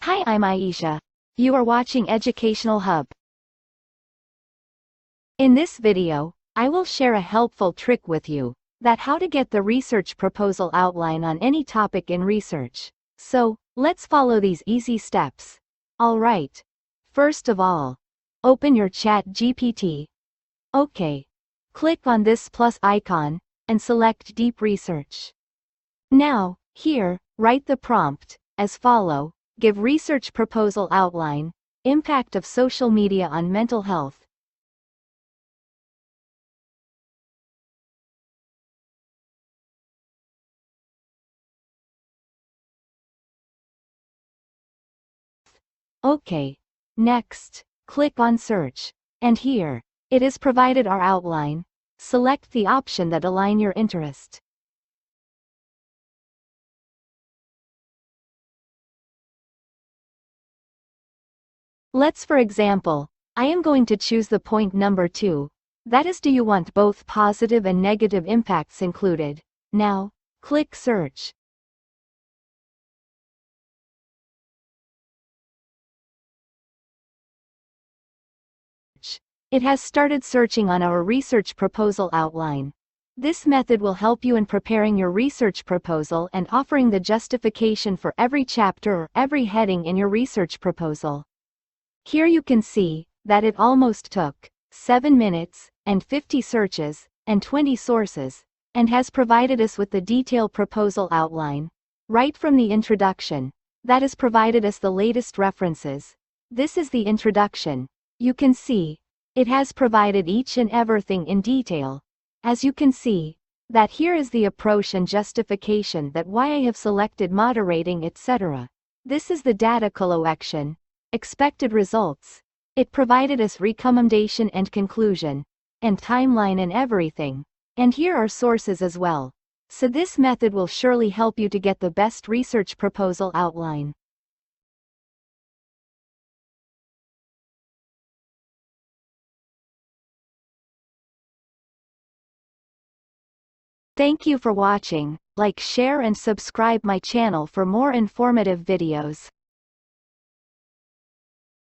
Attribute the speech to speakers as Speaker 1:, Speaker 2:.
Speaker 1: Hi, I'm Aisha. You are watching Educational Hub. In this video, I will share a helpful trick with you, that how to get the research proposal outline on any topic in research. So, let's follow these easy steps. Alright. First of all, open your ChatGPT. OK. Click on this plus icon, and select Deep Research. Now, here, write the prompt, as follow. Give research proposal outline, impact of social media on mental health. OK. Next, click on Search. And here, it is provided our outline. Select the option that align your interest. Let's for example, I am going to choose the point number 2. That is, do you want both positive and negative impacts included? Now, click Search. It has started searching on our research proposal outline. This method will help you in preparing your research proposal and offering the justification for every chapter or every heading in your research proposal. Here you can see that it almost took 7 minutes, and 50 searches, and 20 sources, and has provided us with the detailed proposal outline. Right from the introduction, that has provided us the latest references. This is the introduction. You can see, it has provided each and everything in detail. As you can see, that here is the approach and justification that why I have selected moderating etc. This is the data collection. Expected results. It provided us recommendation and conclusion, and timeline and everything. And here are sources as well. So this method will surely help you to get the best research proposal outline. Thank you for watching. Like, share and subscribe my channel for more informative videos.